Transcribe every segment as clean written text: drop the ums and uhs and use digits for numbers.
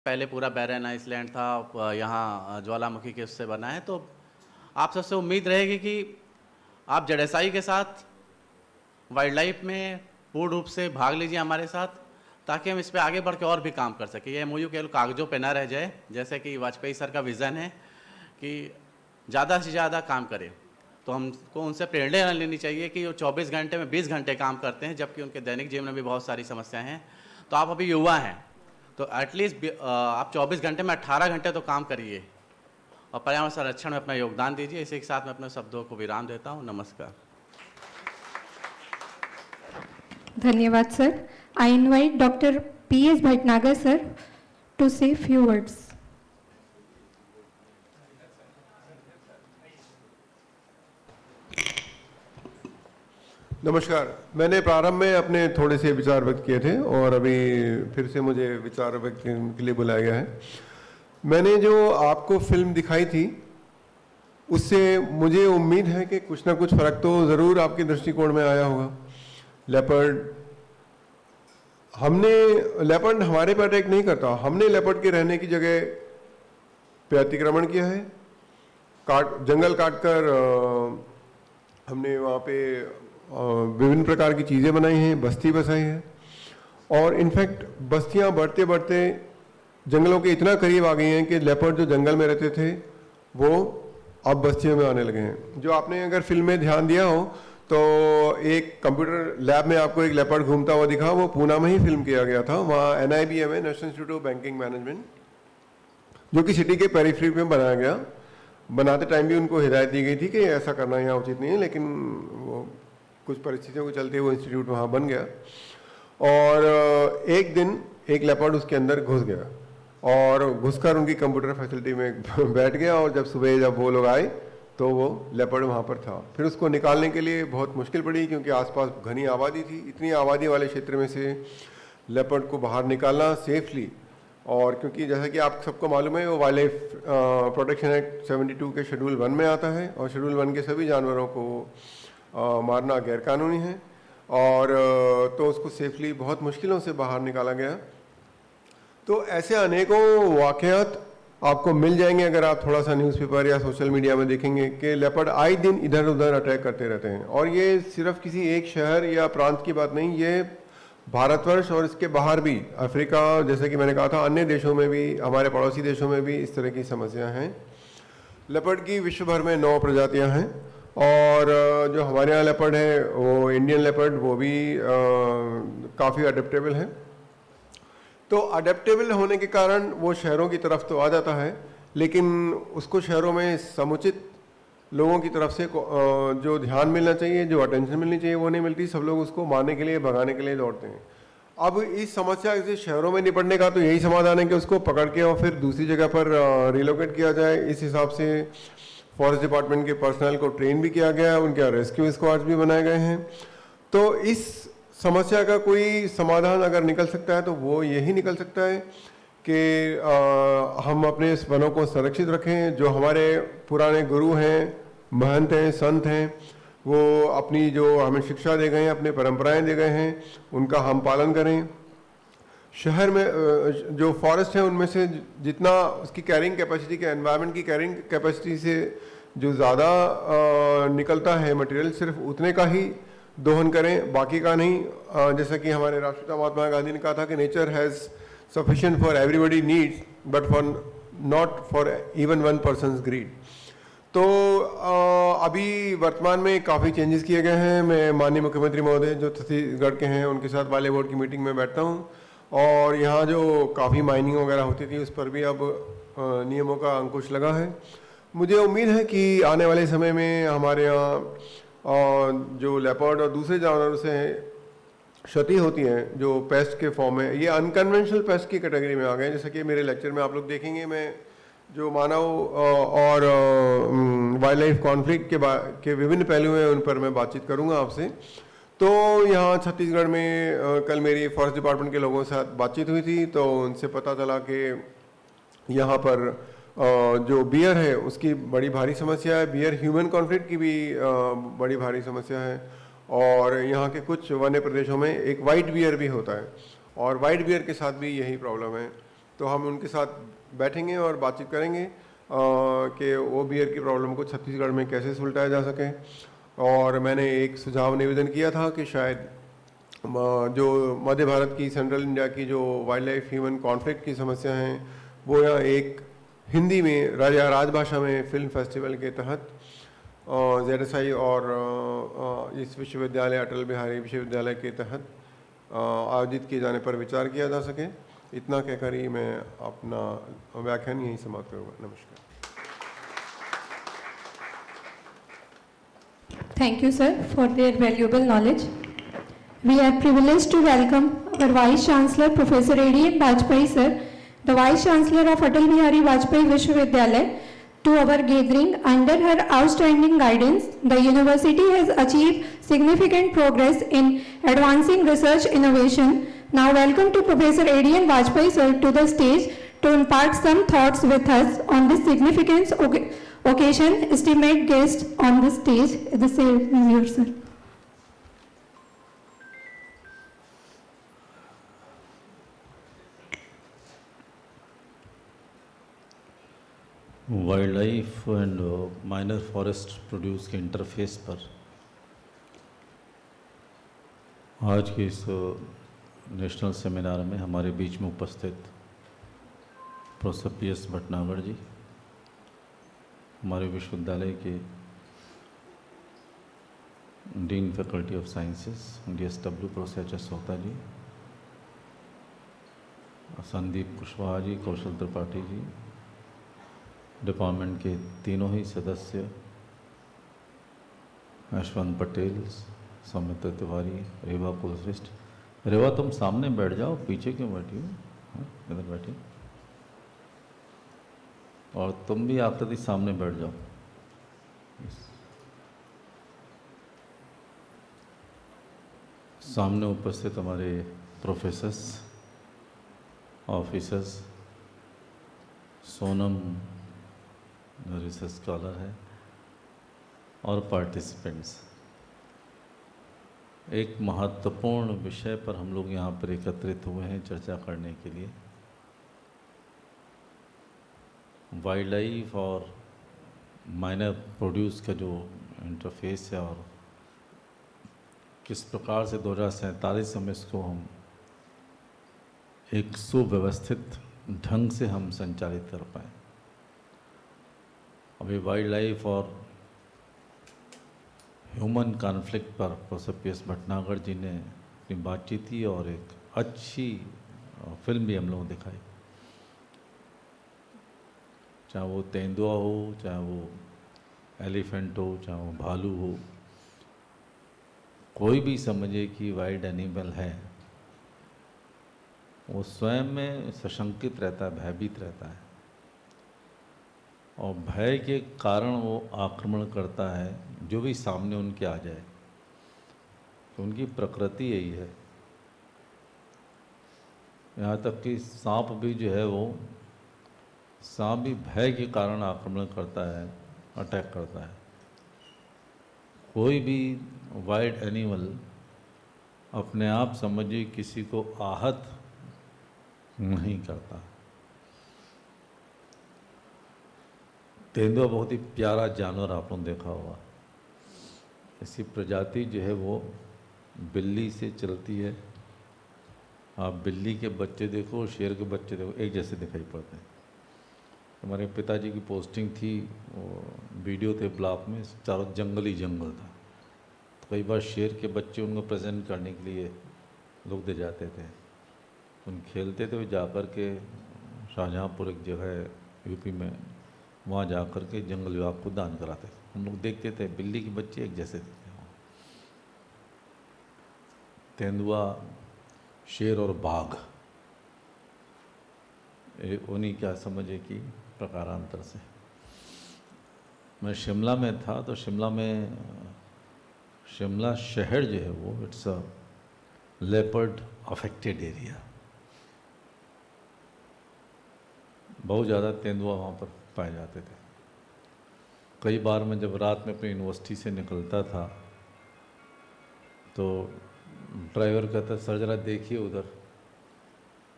पहले पूरा बैरन आइसलैंड था, यहाँ ज्वालामुखी के उससे बना है। तो आप सबसे उम्मीद रहेगी कि आप जडेसाई के साथ वाइल्ड लाइफ में पूर्ण रूप से भाग लीजिए हमारे साथ, ताकि हम इस पे आगे बढ़ के और भी काम कर सकें। ये MOU केवल कागजों पे ना रह जाए, जैसे कि वाजपेयी सर का विज़न है कि ज़्यादा से ज़्यादा काम करें। तो हमको उनसे प्रेरणा लेनी चाहिए कि वो 24 घंटे में 20 घंटे काम करते हैं, जबकि उनके दैनिक जीवन में भी बहुत सारी समस्याएं हैं। तो आप अभी युवा हैं, तो एटलीस्ट आप 24 घंटे में 18 घंटे तो काम करिए और पर्यावरण संरक्षण में अपना योगदान दीजिए। इसी के साथ मैं अपने शब्दों को विराम देता हूँ। नमस्कार। धन्यवाद sir. I invite doctor PS Bhatnagar sir to say few words. नमस्कार। मैंने प्रारंभ में अपने थोड़े से विचार व्यक्त किए थे और अभी फिर से मुझे विचार व्यक्त करने के लिए बुलाया गया है। मैंने जो आपको फिल्म दिखाई थी उससे मुझे उम्मीद है कि कुछ ना कुछ फर्क तो ज़रूर आपके दृष्टिकोण में आया होगा। लेपर्ड हमारे पर अटैक नहीं करता, हमने लेपर्ड के रहने की जगह पे अतिक्रमण किया है। जंगल काटकर हमने वहाँ पे विभिन्न प्रकार की चीज़ें बनाई हैं, बस्ती बसाई है और इनफैक्ट बस्तियाँ बढ़ते बढ़ते जंगलों के इतना करीब आ गई हैं कि लेपर्ड जो जंगल में रहते थे वो अब बस्तियों में आने लगे हैं। जो आपने अगर फिल्म में ध्यान दिया हो तो एक कंप्यूटर लैब में आपको एक लेपर्ड घूमता हुआ दिखा, वो पूना में ही फिल्म किया गया था। वहाँ NIBM है, national institute of banking management, जो कि सिटी के पेरिफेरी में बनाया गया। बनाते टाइम भी उनको हिदायत दी गई थी कि ऐसा करना यहाँ उचित नहीं है, लेकिन वो कुछ परिस्थितियों को चलते वो इंस्टीट्यूट वहाँ बन गया। और एक दिन एक लेपर्ड उसके अंदर घुस गया और घुसकर उनकी कंप्यूटर फैसिलिटी में बैठ गया और जब वो लोग आए तो वो लेपर्ड वहाँ पर था। फिर उसको निकालने के लिए बहुत मुश्किल पड़ी क्योंकि आसपास घनी आबादी थी। इतनी आबादी वाले क्षेत्र में से लेपर्ड को बाहर निकालना सेफली, और क्योंकि जैसा कि आप सबको मालूम है वो वाइल्ड लाइफ प्रोटेक्शन एक्ट 72 के शेड्यूल 1 में आता है और शेड्यूल 1 के सभी जानवरों को मारना गैरकानूनी है और तो उसको सेफली बहुत मुश्किलों से बाहर निकाला गया। तो ऐसे अनेकों वाक़यात आपको मिल जाएंगे अगर आप थोड़ा सा न्यूज़पेपर या सोशल मीडिया में देखेंगे कि लेपर्ड आए दिन इधर उधर अटैक करते रहते हैं। और ये सिर्फ किसी एक शहर या प्रांत की बात नहीं, ये भारतवर्ष और इसके बाहर भी, अफ्रीका जैसे कि मैंने कहा था, अन्य देशों में भी, हमारे पड़ोसी देशों में भी इस तरह की समस्याएं हैं। लेपर्ड की विश्व भर में 9 प्रजातियां हैं और जो हमारे यहाँ लेपर्ड है वो इंडियन लेपर्ड, वो भी काफ़ी अडेप्टेबल है। तो अडेप्टेबल होने के कारण वो शहरों की तरफ तो आ जाता है, लेकिन उसको शहरों में समुचित लोगों की तरफ से जो ध्यान मिलना चाहिए, जो अटेंशन मिलनी चाहिए, वो नहीं मिलती। सब लोग उसको मारने के लिए, भगाने के लिए दौड़ते हैं। अब इस समस्या से शहरों में निपटने का तो यही समाधान है कि उसको पकड़ के और फिर दूसरी जगह पर रिलोकेट किया जाए। इस हिसाब से फॉरेस्ट डिपार्टमेंट के पर्सनल को ट्रेन भी किया गया है, उनके रेस्क्यू स्क्वाड्स भी बनाए गए हैं। तो इस समस्या का कोई समाधान अगर निकल सकता है तो वो यही निकल सकता है कि हम अपने इस वनों को संरक्षित रखें। जो हमारे पुराने गुरु हैं, महंत हैं, संत हैं, वो अपनी जो हमें शिक्षा दे गए हैं, अपनी परंपराएं दे गए हैं, उनका हम पालन करें। शहर में जो फॉरेस्ट है उनमें से जितना उसकी कैरिंग कैपेसिटी के, एनवायरनमेंट की कैरिंग कैपेसिटी से जो ज़्यादा निकलता है मटेरियल, सिर्फ उतने का ही दोहन करें, बाकी का नहीं। जैसा कि हमारे राष्ट्रपिता महात्मा गांधी ने कहा था कि nature has sufficient for everybody needs but for not for even one person's greed। तो अभी वर्तमान में काफ़ी चेंजेस किए गए हैं। मैं माननीय मुख्यमंत्री महोदय जो छत्तीसगढ़ के हैं उनके साथ वाले बोर्ड की मीटिंग में बैठता हूँ और यहाँ जो काफ़ी माइनिंग वगैरह होती थी उस पर भी अब नियमों का अंकुश लगा है। मुझे उम्मीद है कि आने वाले समय में हमारे यहाँ जो लेपर्ड और दूसरे जानवरों से क्षति होती है, जो पेस्ट के फॉर्म में, ये अनकन्वेंशनल पेस्ट की कैटेगरी में आ गए। जैसा कि मेरे लेक्चर में आप लोग देखेंगे, मैं जो मानव और वाइल्ड लाइफ कॉन्फ्लिक्ट के विभिन्न पहलू हैं उन पर मैं बातचीत करूंगा आपसे। तो यहाँ छत्तीसगढ़ में कल मेरी फॉरेस्ट डिपार्टमेंट के लोगों के साथ बातचीत हुई थी, तो उनसे पता चला कि यहाँ पर जो बियर है उसकी बड़ी भारी समस्या है। बियर ह्यूमन कॉन्फ्लिक्ट की भी बड़ी भारी समस्या है। और यहाँ के कुछ वन्य प्रदेशों में एक वाइट बियर भी होता है और वाइट बियर के साथ भी यही प्रॉब्लम है। तो हम उनके साथ बैठेंगे और बातचीत करेंगे कि वो बियर की प्रॉब्लम को छत्तीसगढ़ में कैसे सुलझाया जा सके। और मैंने एक सुझाव निवेदन किया था कि शायद जो मध्य भारत की, सेंट्रल इंडिया की जो वाइल्ड लाइफ ह्यूमन कॉन्फ्लिक्ट की समस्या हैं वो यहाँ एक हिंदी में राजभाषा में फिल्म फेस्टिवल के तहत ZSI और इस विश्वविद्यालय, अटल बिहारी विश्वविद्यालय के तहत आयोजित किए जाने पर विचार किया जा सके। इतना कहकर ही मैं अपना व्याख्यान यहीं समाप्त करूँगा। नमस्कार। Thank you, sir, for their valuable knowledge. We are privileged to welcome our Vice Chancellor, Professor A.D.M. Bajpai, sir, the Vice Chancellor of Atal Bihari Vajpayee Vishwavidyalaya, to our gathering. Under her outstanding guidance, the university has achieved significant progress in advancing research innovation. Now welcome to Professor A.D.M. Bajpai, sir, to the stage to impart some thoughts with us on this significant occasion. Esteemed guest on the stage, the stage is yours, sir. Wild life and minor forest produce के interface पर आज के इस national seminar में हमारे बीच में उपस्थित professor PS Bhatnagar जी, हमारे विश्वविद्यालय के dean faculty of sciences DSW professor HS Sohta ji, Sandeep Kushwaha ji, Kaushal Tripathi ji, department के तीनों ही सदस्य, यशवंत पटेल, सौमित्र तिवारी, रेवा कुलश्रेष्ठ। रेवा तुम सामने बैठ जाओ, पीछे क्यों बैठी हो? इधर बैठी। और तुम भी आकृति सामने बैठ जाओ। सामने उपस्थित हमारे professors, officers, Sonam research scholar है, और पार्टिसिपेंट्स, एक महत्वपूर्ण विषय पर हम लोग यहाँ पर एकत्रित हुए हैं चर्चा करने के लिए। वाइल्ड लाइफ और माइनर प्रोड्यूस का जो इंटरफेस है और किस प्रकार से 2047 में इसको हम एक सुव्यवस्थित ढंग से हम संचालित कर पाए। अभी वाइल्ड लाइफ और ह्यूमन कॉन्फ्लिक्ट पर प्रोफेसर PS भटनागर जी ने अपनी बातचीत की और एक अच्छी फिल्म भी हम लोगों ने दिखाई। चाहे वो तेंदुआ हो, चाहे वो एलिफेंट हो, चाहे वो भालू हो, कोई भी समझे कि वाइल्ड एनिमल है, वो स्वयं में सशंकित रहता है, भयभीत रहता है, और भय के कारण वो आक्रमण करता है जो भी सामने उनके आ जाए। तो उनकी प्रकृति यही है। यहाँ तक कि सांप भी जो है वो सांप भी भय के कारण आक्रमण करता है, अटैक करता है। कोई भी वाइल्ड एनिमल अपने आप समझिए किसी को आहत नहीं करता। तेंदुआ बहुत ही प्यारा जानवर आप लोगों ने देखा होगा। इसकी प्रजाति जो है वो बिल्ली से चलती है। आप बिल्ली के बच्चे देखो, शेर के बच्चे देखो, एक जैसे दिखाई पड़ते हैं। हमारे पिताजी की पोस्टिंग थी, वो वीडियो थे ब्लॉक में, चारों जंगल ही जंगल था। तो कई बार शेर के बच्चे उनको प्रेजेंट करने के लिए लोग दे जाते थे। उन खेलते थे, जा कर के शाहजहाँपुर एक जगह है यूपी में, वहाँ जा कर के जंगल विभाग को दान कराते थे। हम लोग देखते थे बिल्ली के बच्चे एक जैसे थे। तेंदुआ, शेर और बाघ, उन्हीं क्या समझे कि प्रकारांतर से। मैं शिमला में था तो शिमला शहर जो है वो it's a leopard affected area. बहुत ज़्यादा तेंदुआ वहाँ पर पाए जाते थे। कई बार मैं जब रात में अपनी यूनिवर्सिटी से निकलता था तो ड्राइवर कहता, सर जरा देखिए उधर।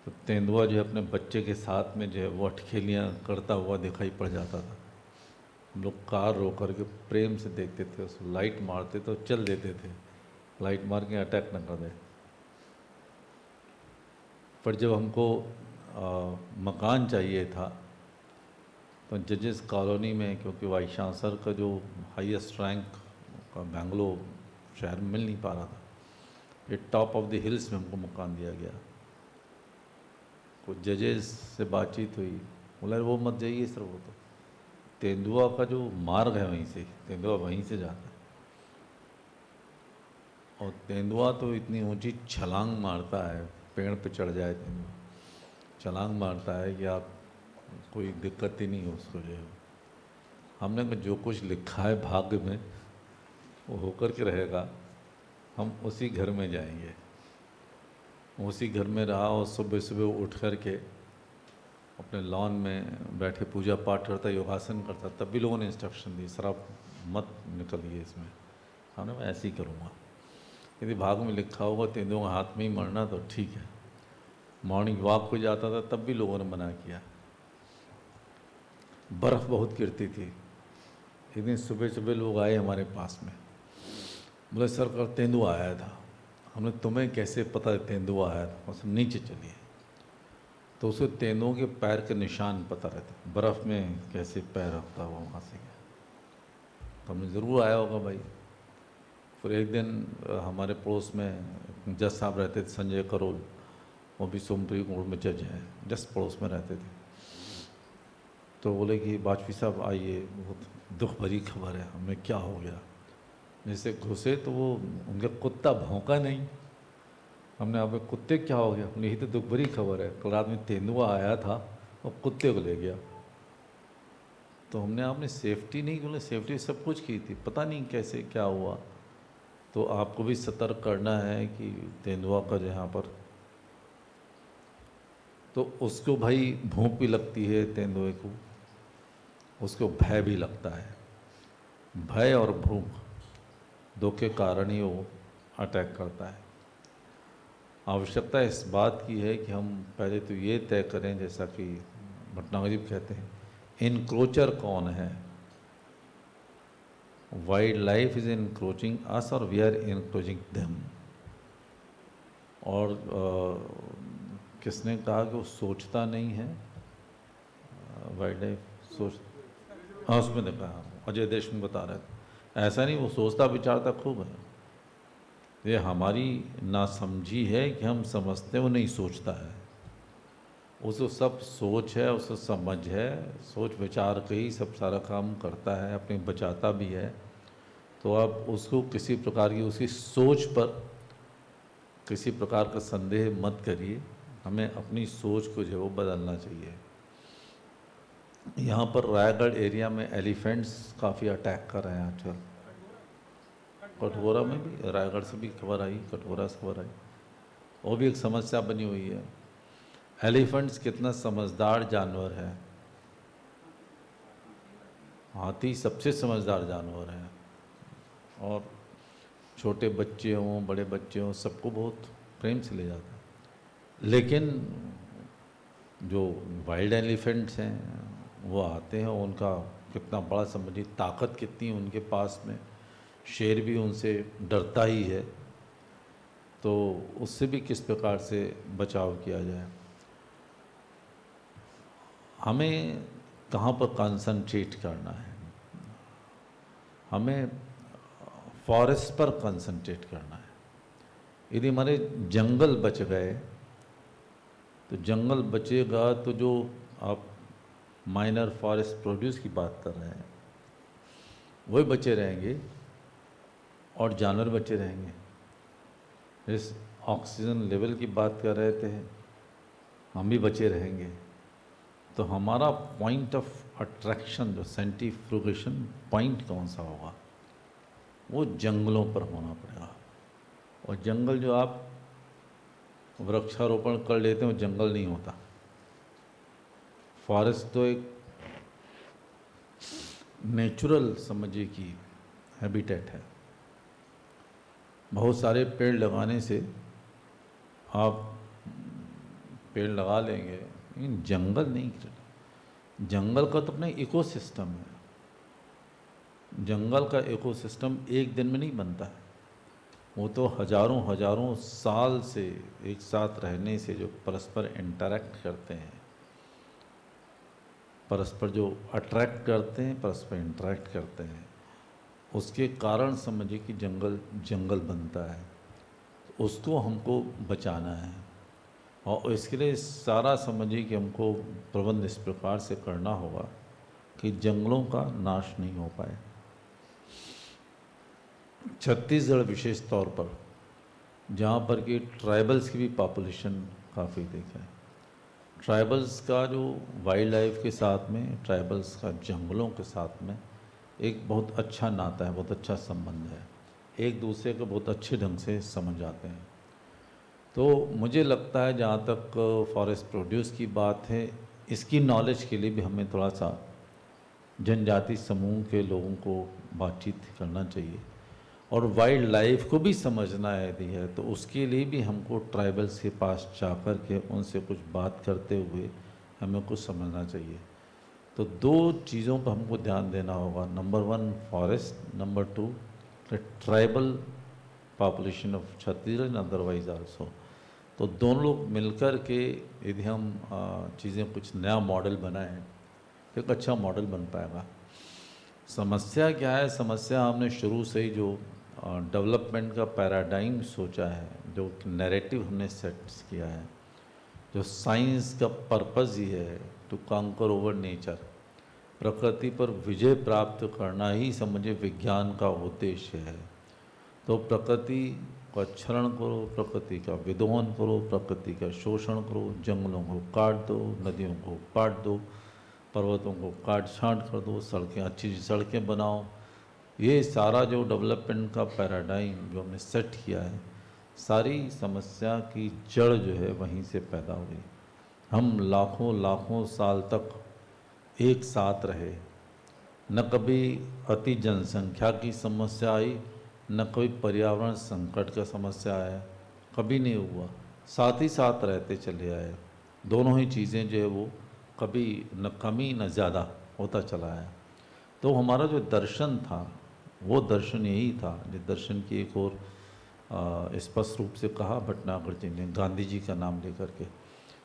तो तेंदुआ जो है अपने बच्चे के साथ में जो है वो अटखेलियाँ करता हुआ दिखाई पड़ जाता था। हम लोग कार रोक करके प्रेम से देखते थे, उसको लाइट मारते तो चल देते थे, लाइट मार के अटैक न कर दे। पर जब हमको मकान चाहिए था तो जजेस कॉलोनी में, क्योंकि वाइस चांसलर का जो हाईएस्ट रैंक का बेंगलोर शहर में मिल नहीं पा रहा था, ये टॉप ऑफ द हिल्स में हमको मकान दिया गया। कुछ जजेस से बातचीत हुई, बोला वो मत जाइए सर, वो तो तेंदुआ का जो मार्ग है वहीं से, तेंदुआ वहीं से जाता है। और तेंदुआ तो इतनी ऊंची छलांग मारता है, पेड़ पे चढ़ जाए तेंदुआ, छलांग मारता है कि आप कोई दिक्कत ही नहीं है उसको जो है। हमने कहा जो कुछ लिखा है भाग्य में वो होकर के रहेगा, हम उसी घर में जाएंगे। उसी घर में रहा और सुबह सुबह उठ कर के अपने लॉन में बैठे पूजा पाठ करता, योगासन करता। तब भी लोगों ने इंस्ट्रक्शन दी, सर आप मत निकलिए इसमें। हमने मैं ऐसे ही करूँगा, यदि भाग्य में लिखा होगा तेंदुआ हाथ में ही मरना तो ठीक है। मॉर्निंग वॉक को जाता था तब भी लोगों ने मना किया। बर्फ़ बहुत गिरती थी। एक दिन सुबह सुबह लोग आए हमारे पास में, बोले सर कल तेंदुआ आया था। हमने तुम्हें कैसे पता तेंदुआ आया था? उसने नीचे चलिए तो उसे तेंदुओं के पैर के निशान पता रहते, बर्फ़ में कैसे पैर रखता हुआ वहाँ से गया। तो हमने ज़रूर आया होगा भाई। फिर एक दिन हमारे पड़ोस में जज साहब रहते थे, संजय करोल, वो भी सुप्रीम कोर्ट में जज हैं, जस्ट पड़ोस में रहते थे। तो बोले कि वाजपेयी साहब आइए, बहुत दुख भरी खबर है। हमें क्या हो गया? जैसे घुसे तो वो उनका कुत्ता भौंका नहीं। हमने आप कुत्ते क्या हो गया? हमने यही तो दुख भरी खबर है, कल रात में तेंदुआ आया था और कुत्ते को ले गया। तो हमने आपने सेफ्टी नहीं, बोले सेफ्टी सब कुछ की थी, पता नहीं कैसे क्या हुआ। तो आपको भी सतर्क करना है कि तेंदुआ का यहाँ पर, तो उसको भाई भूख भी लगती है तेंदुए को, उसको भय भी लगता है। भय और भूख दो के कारण ही वो अटैक करता है। आवश्यकता इस बात की है कि हम पहले तो ये तय करें, जैसा कि भटनागर जी कहते हैं, इनक्रोचर कौन है। वाइल्ड लाइफ इज इनक्रोचिंग अस और वी आर इनक्रोचिंग देम। और किसने कहा कि वो सोचता नहीं है? वाइल्ड लाइफ सोच, हाँ उसमें देखा, अजय देशमुख बता रहे थे। ऐसा नहीं, वो सोचता विचारता खूब है। ये हमारी नासमझी है कि हम समझते हैं वो नहीं सोचता है। उसको सब सोच है, उसको समझ है, सोच विचार के ही सब सारा काम करता है, अपने बचाता भी है। तो आप उसको किसी प्रकार की उसकी सोच पर किसी प्रकार का संदेह मत करिए। हमें अपनी सोच को जो है वो बदलना चाहिए। यहाँ पर रायगढ़ एरिया में एलिफेंट्स काफ़ी अटैक कर रहे हैं आजकल। कटघोरा में भी, रायगढ़ से भी खबर आई, कटघोरा से खबर आई, वो भी एक समस्या बनी हुई है। एलिफेंट्स कितना समझदार जानवर है। हाथी सबसे समझदार जानवर है और छोटे बच्चे हों बड़े बच्चे हों सबको बहुत प्रेम से ले जाता है। लेकिन जो वाइल्ड एलिफेंट्स हैं वो आते हैं, उनका कितना बड़ा समझिए ताकत कितनी है उनके पास में। शेर भी उनसे डरता ही है। तो उससे भी किस प्रकार से बचाव किया जाए। हमें कहाँ पर कंसंट्रेट करना है? हमें फॉरेस्ट पर कंसंट्रेट करना है। यदि हमारे जंगल बच गए तो जंगल बचेगा तो जो आप माइनर फॉरेस्ट प्रोड्यूस की बात कर रहे हैं वही बचे रहेंगे और जानवर बचे रहेंगे। इस ऑक्सीजन लेवल की बात कर रहे थे, हम भी बचे रहेंगे। तो हमारा पॉइंट ऑफ अट्रैक्शन, जो सेंट्रीफ्यूगेशन पॉइंट कौन सा होगा, वो जंगलों पर होना पड़ेगा। और जंगल जो आप वृक्षारोपण कर लेते हैं वो जंगल नहीं होता। फॉरेस्ट तो एक नेचुरल समझिए कि हैबिटेट है। बहुत सारे पेड़ लगाने से आप पेड़ लगा लेंगे, लेकिन जंगल नहीं गिरना। जंगल का तो अपना इकोसिस्टम है। जंगल का इकोसिस्टम एक दिन में नहीं बनता है, वो तो हजारों हजारों साल से एक साथ रहने से जो परस्पर इंटरैक्ट करते हैं, परस्पर जो अट्रैक्ट करते हैं, परस्पर इंटरैक्ट करते हैं, उसके कारण समझिए कि जंगल जंगल बनता है। उसको हमको बचाना है और इसके लिए सारा समझिए कि हमको प्रबंध इस प्रकार से करना होगा कि जंगलों का नाश नहीं हो पाए। छत्तीसगढ़ विशेष तौर पर, जहाँ पर कि ट्राइबल्स की भी पॉपुलेशन काफ़ी देखा है, ट्राइबल्स का जो वाइल्ड लाइफ के साथ में, ट्राइबल्स का जंगलों के साथ में एक बहुत अच्छा नाता है, बहुत अच्छा संबंध है, एक दूसरे को बहुत अच्छे ढंग से समझ आते हैं। तो मुझे लगता है जहाँ तक फॉरेस्ट प्रोड्यूस की बात है, इसकी नॉलेज के लिए भी हमें थोड़ा सा जनजाति समूह के लोगों को बातचीत करना चाहिए और वाइल्ड लाइफ को भी समझना यदि है तो उसके लिए भी हमको ट्राइबल्स के पास जाकर के उनसे कुछ बात करते हुए हमें कुछ समझना चाहिए। तो दो चीज़ों पर हमको ध्यान देना होगा, number 1 forest, number 2 tribal population of Chhattisgarh otherwise also. तो दोनों लोग मिलकर के यदि हम चीज़ें कुछ नया मॉडल बनाएं तो एक अच्छा मॉडल बन पाएगा। समस्या क्या है? समस्या हमने शुरू से ही जो डेवलपमेंट का पैराडाइम सोचा है, जो नैरेटिव हमने सेट किया है, जो साइंस का पर्पज़ ही है टू कॉन्कर ओवर नेचर, प्रकृति पर विजय प्राप्त करना ही समझे विज्ञान का उद्देश्य है। तो प्रकृति का क्षरण करो, प्रकृति का विध्वंस करो, प्रकृति का शोषण करो, जंगलों को काट दो, नदियों को काट दो, पर्वतों को काट छांट कर दो, सड़कें अच्छी सड़कें बनाओ। ये सारा जो डेवलपमेंट का पैराडाइम जो हमने सेट किया है, सारी समस्या की जड़ जो है वहीं से पैदा हुई। हम लाखों लाखों साल तक एक साथ रहे, न कभी अति जनसंख्या की समस्या आई, न कोई पर्यावरण संकट का समस्या आया, कभी नहीं हुआ। साथ ही साथ रहते चले आए। दोनों ही चीज़ें जो है वो कभी न कमी न ज़्यादा होता चला आया। तो हमारा जो दर्शन था वो दर्शन यही था, जिस दर्शन की एक और स्पष्ट रूप से कहा भटनागर जी ने, गांधी जी का नाम लेकर के,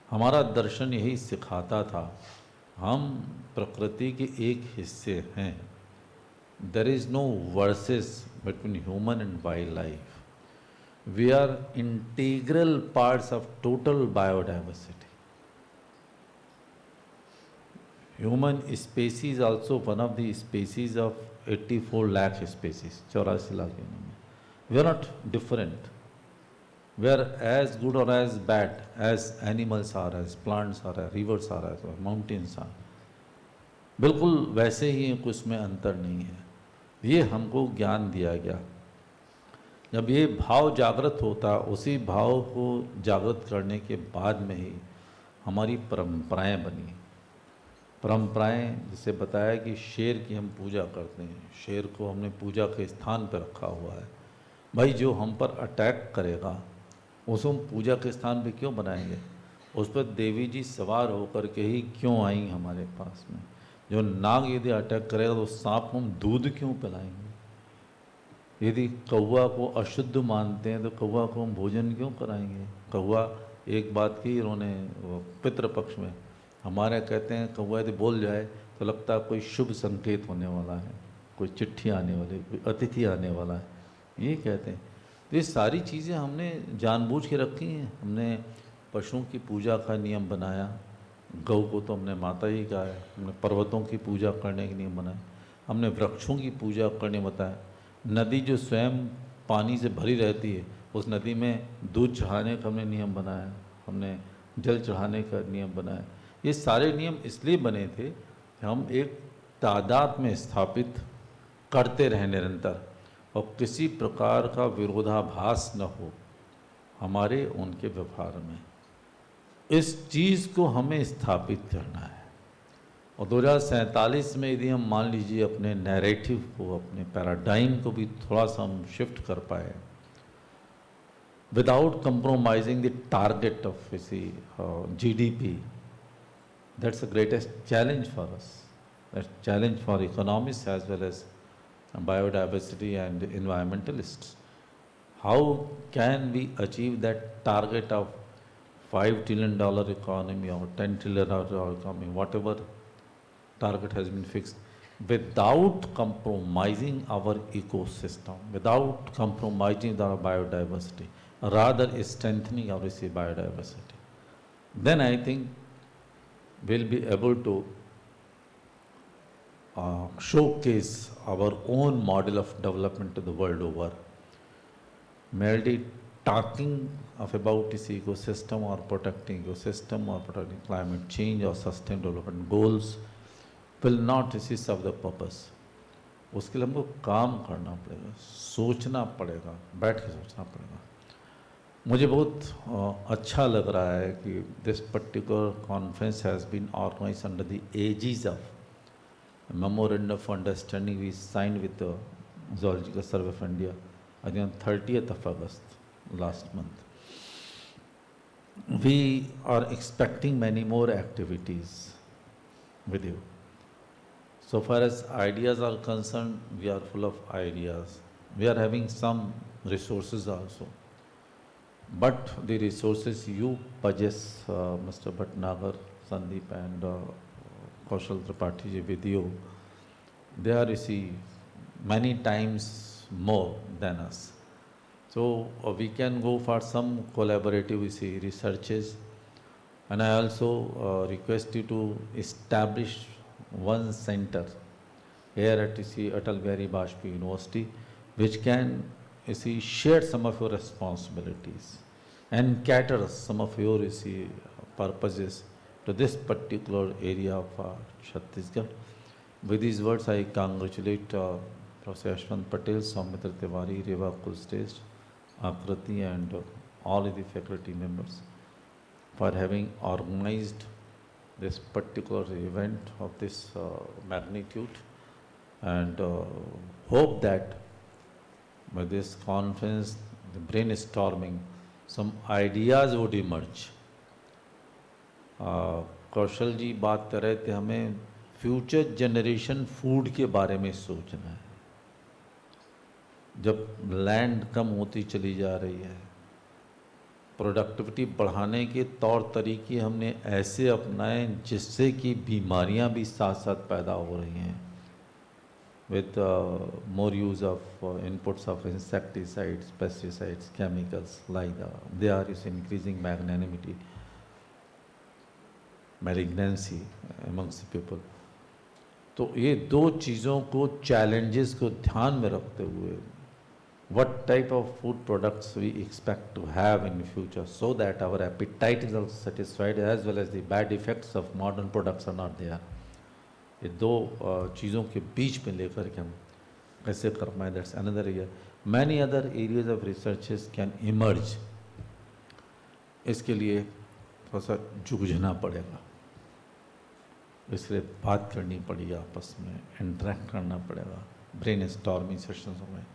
हमारा दर्शन यही सिखाता था, हम प्रकृति के एक हिस्से हैं। There is no versus between human and wild life. We are integral parts of total biodiversity. Human species also one of the species of 84 lakh species, 84 lakh human. We are not different. We are as good or as bad as animals are, as plants are, as rivers are, as mountains are. बिल्कुल वैसे ही कुछ उसमें अंतर नहीं है। ये हमको ज्ञान दिया गया। जब ये भाव जागृत होता, उसी भाव को जागृत करने के बाद में ही हमारी परंपराएं बनी। परंपराएं, जिसे बताया कि शेर की हम पूजा करते हैं, शेर को हमने पूजा के स्थान पर रखा हुआ है। भाई जो हम पर अटैक करेगा उसको हम पूजा के स्थान पे क्यों बनाएंगे? उस पर देवी जी सवार होकर के ही क्यों आई हमारे पास में? जो नाग यदि अटैक करेगा तो सांप को हम दूध क्यों पिलाएंगे? यदि कौवा को अशुद्ध मानते हैं तो कौवा को हम भोजन क्यों कराएंगे? कौवा, एक बात की इन्होंने पितृपक्ष में, हमारे कहते हैं कौवा यदि बोल जाए तो लगता है कोई शुभ संकेत होने वाला है, कोई चिट्ठी आने वाली, कोई अतिथि आने वाला है, ये कहते हैं। तो ये सारी चीज़ें हमने जानबूझ के रखी हैं। हमने पशुओं की पूजा का नियम बनाया, गौ को तो हमने माता ही कहा है। हमने पर्वतों की पूजा करने के नियम बनाए, हमने वृक्षों की पूजा करने बताया। नदी जो स्वयं पानी से भरी रहती है, उस नदी में दूध चढ़ाने का हमने नियम बनाया, हमने जल चढ़ाने का नियम बनाया। ये सारे नियम इसलिए बने थे कि हम एक तादाद में स्थापित करते रहें निरंतर, और किसी प्रकार का विरोधाभास न हो हमारे उनके व्यवहार में। इस चीज़ को हमें स्थापित करना है। और 2047 में यदि हम मान लीजिए अपने नैरेटिव को, अपने पैराडाइम को भी थोड़ा सा हम शिफ्ट कर पाए, without compromising the target of GDP. That's the greatest challenge for us. That's challenge for economists as well as biodiversity and environmentalists. How can we achieve that target of $5 trillion economy or $10 trillion economy, whatever target has been fixed, without compromising our ecosystem, without compromising our biodiversity, rather strengthening our biodiversity? Then I think we'll be able to showcase our own model of development to the world over. Merely talking about this ecosystem or protecting climate change or sustainable development goals will not serve the purpose. उसके लिए हमको काम करना पड़ेगा, सोचना पड़ेगा, बैठ के सोचना पड़ेगा. मुझे बहुत अच्छा लग रहा है कि this particular conference has been organized under the aegis of Memorandum of Understanding we signed with the Zoological Survey of India, I think on 30th of August last month. We are expecting many more activities with you. So far as ideas are concerned, we are full of ideas. We are having some resources also. But the resources you possess, Mr. Bhatnagar, Sandeep and Kaushal Tripathi ji with you, they are, many times more than us. So we can go for some collaborative, researches. And I also request you to establish one center here at Atal Bihari Vajpayee University, which can share some of your responsibilities and cater some of your purposes to this particular area of Chhattisgarh. With these words, I congratulate Professor Yashwant Patel, Soumitra Tiwari, Reva Kulshrestha, Akriti and all of the faculty members for having organized this particular event of this magnitude, and hope that by this conference, the brainstorming, some ideas would emerge. कौशल जी बात कर रहे थे, हमें future generation food के बारे में सोचना है. जब लैंड कम होती चली जा रही है, प्रोडक्टिविटी बढ़ाने के तौर तरीके हमने ऐसे अपनाए जिससे कि बीमारियां भी साथ साथ पैदा हो रही हैं. With more use of inputs of insecticides, pesticides, chemicals, like they are increasing magnanimity, malignancy amongst the people. तो ये दो चीज़ों को, challenges को ध्यान में रखते हुए, what type of food products we expect to have in the future, so that our appetite is also satisfied as well as the bad effects of modern products are not there. ये दो चीज़ों के बीच में लेकर के हम कैसे कर पाएँ, that's another area. Many other areas of researches can emerge. इसके लिए थोड़ा सा जूझना पड़ेगा, इसलिए बात करनी पड़ेगी, आपस में इंटरेक्ट करना पड़ेगा, ब्रेन स्टॉर्मिंग सेशंस में.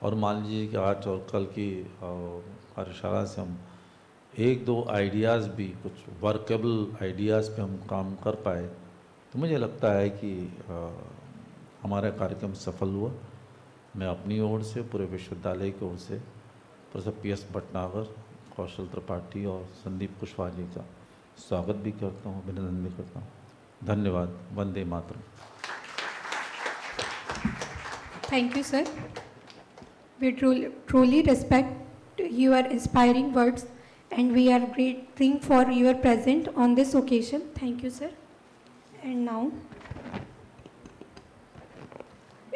और मान लीजिए कि आज और कल की कार्यशाला से हम एक दो आइडियाज़ भी, कुछ वर्केबल आइडियाज़ पे हम काम कर पाए, तो मुझे लगता है कि हमारा कार्यक्रम सफल हुआ. मैं अपनी ओर से, पूरे विश्वविद्यालय की ओर से प्रोफेसर PS भटनागर, कौशल त्रिपाठी और संदीप कुशवाहा जी का स्वागत भी करता हूँ, अभिनंदन भी करता हूँ. धन्यवाद. Vande Mataram. Thank you, sir. We truly respect your inspiring words, and we are grateful for your presence on this occasion. Thank you, sir. And now,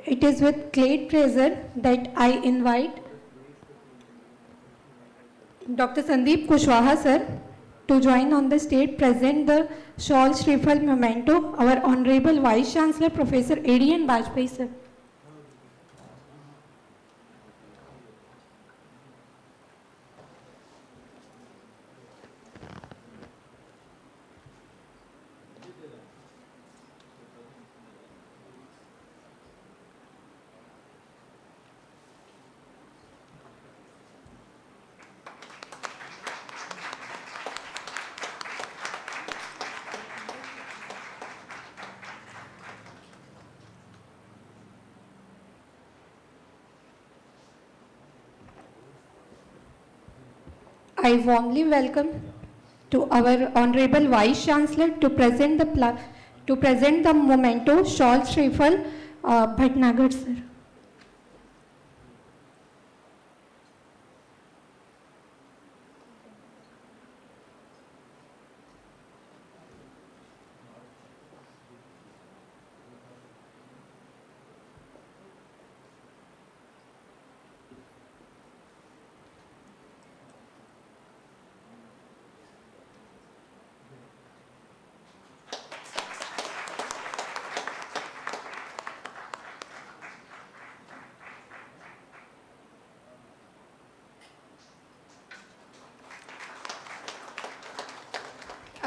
it is with great pleasure that I invite Dr. Sandeep Kushwaha, sir, to join on the stage, present the Shawl Shrifal Memento, our Honorable Vice Chancellor, Professor A.D.N. Vajpayee, sir. I warmly welcome to our Honorable Vice Chancellor to present the memento shawl Shrifal Bhatnagar sir.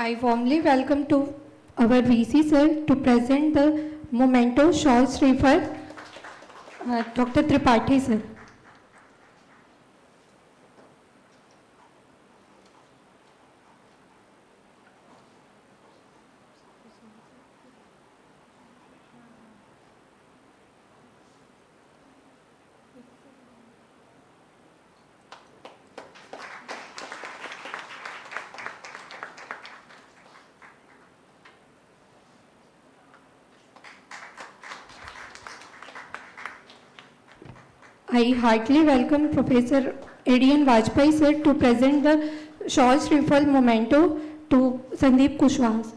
I warmly welcome to our VC sir to present the memento shawl Shrifal Dr. Tripathi sir. I heartily welcome Professor A.D.N. Vajpayee sir to present the shawl Shrifal memento to Sandeep Kushwaha sir.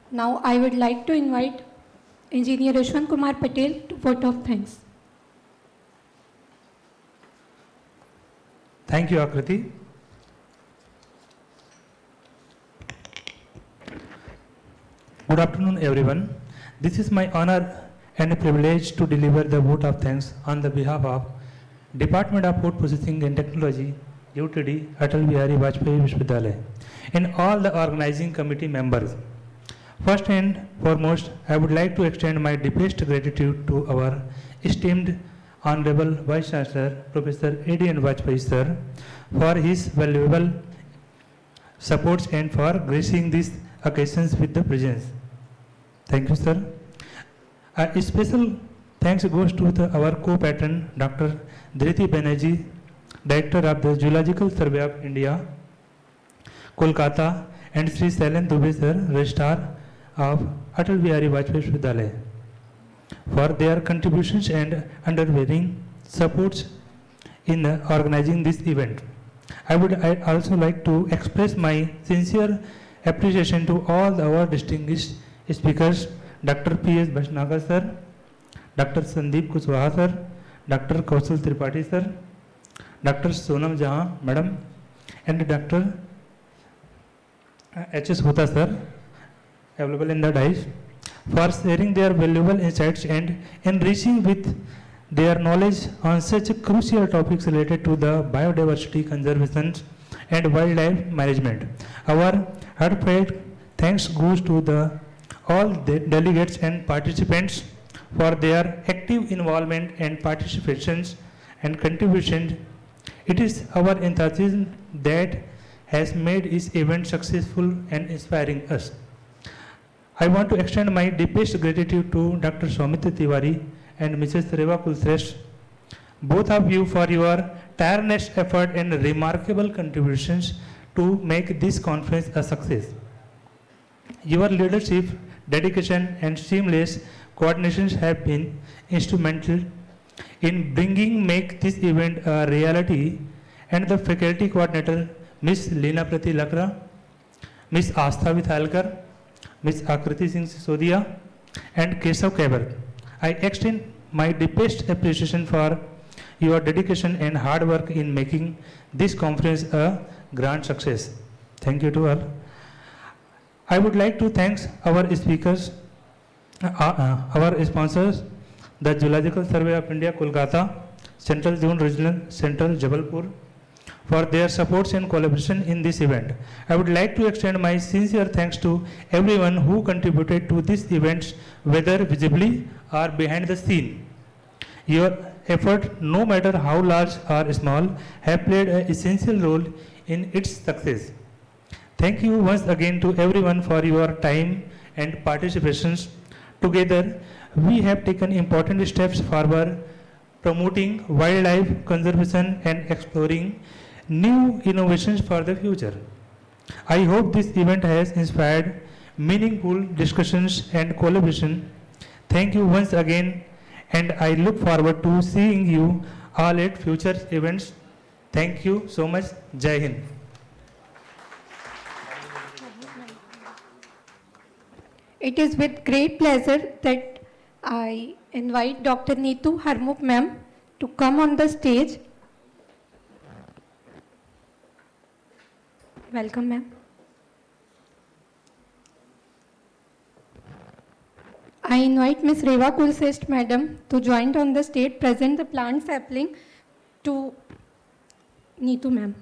Now I would like to invite Engineer Ashwant Kumar Patel to vote of thanks. Thank you, Akriti. Good afternoon, everyone. This is my honor and a privilege to deliver the vote of thanks on the behalf of Department of Food Processing and Technology, UTD, Atal Bihari Vajpayee Vishwavidyalaya, and all the organizing committee members. First and foremost, I would like to extend my deepest gratitude to our esteemed Honorable Vice Chancellor, Professor A.D.N. Vajpayee sir, for his valuable supports and for gracing these occasions with the presence. Thank you, sir. A special thanks goes to our co-patron, Dr. Dhriti Banerjee, Director of the Zoological Survey of India, Kolkata, and Sri Sailen Dubey sir, Registrar of Atal Bihari Vajpayee Vishwavidyalaya, for their contributions and unwavering supports in organizing this event. I would also like to express my sincere appreciation to all our distinguished speakers, Dr. P.S. Bhatnagar sir, Dr. Sandeep Kushwaha sir, Dr. Kaushal Tripathi sir, Dr. Sonam Jahan madam, and Dr. H.S. Hota sir, available in the dais, for sharing their valuable insights and enriching with their knowledge on such crucial topics related to the biodiversity conservation and wildlife management. Our heartfelt thanks goes to all the delegates and participants for their active involvement and participations and contributions. It is our enthusiasm that has made this event successful and inspiring us. I want to extend my deepest gratitude to Dr. Soumitra Tiwari and Mrs. Reva Kulshrestha, both of you, for your tireless effort and remarkable contributions to make this conference a success. Your leadership, dedication, and seamless coordinations have been instrumental in make this event a reality, and the faculty coordinator, Ms. Leena Prati Lakra, Ms. Astha Vithalkar, Ms. Akriti Singh Sisodia, and Keshav Kebar. I extend my deepest appreciation for your dedication and hard work in making this conference a grand success. Thank you to all. I would like to thank our speakers, our sponsors, the Zoological Survey of India, Kolkata, Central Zone Regional Central Jabalpur for their supports and collaboration in this event. I would like to extend my sincere thanks to everyone who contributed to these events, whether visibly or behind the scene. Your effort, no matter how large or small, have played an essential role in its success. Thank you once again to everyone for your time and participations. Together, we have taken important steps forward, promoting wildlife conservation and exploring new innovations for the future. I hope this event has inspired meaningful discussions and collaboration. Thank you once again, and I look forward to seeing you all at future events. Thank you so much. Jai Hind. It is with great pleasure that I invite Dr. Neetu Harmukh ma'am to come on the stage. Welcome, ma'am. I invite Ms. Reva Kulshrestha madam to join on the stage, present the plant sapling to Neetu ma'am.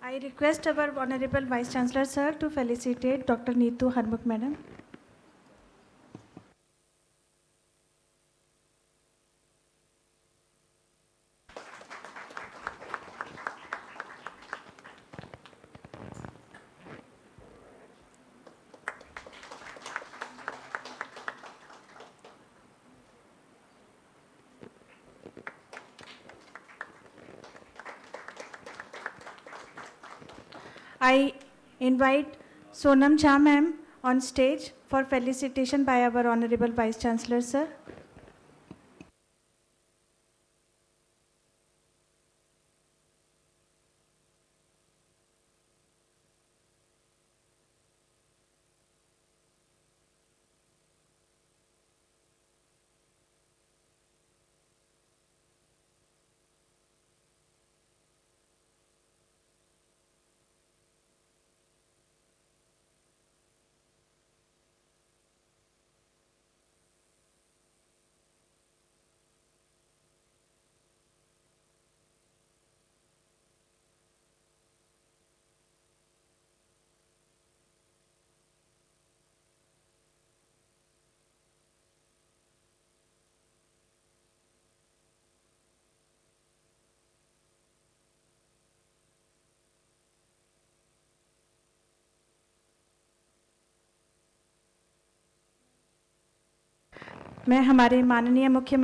I request our Honorable Vice Chancellor Sir to felicitate Dr. Neetu Harmukh Madam. I invite Sonam Jha ma'am on stage for felicitation by our Honorable Vice Chancellor Sir. मैं हमारे माननीय मुख्य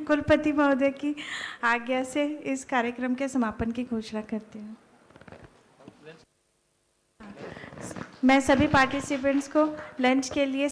कुलपति महोदय की आज्ञा से इस कार्यक्रम के समापन की घोषणा करती हूँ। मैं सभी पार्टिसिपेंट्स को लंच के लिए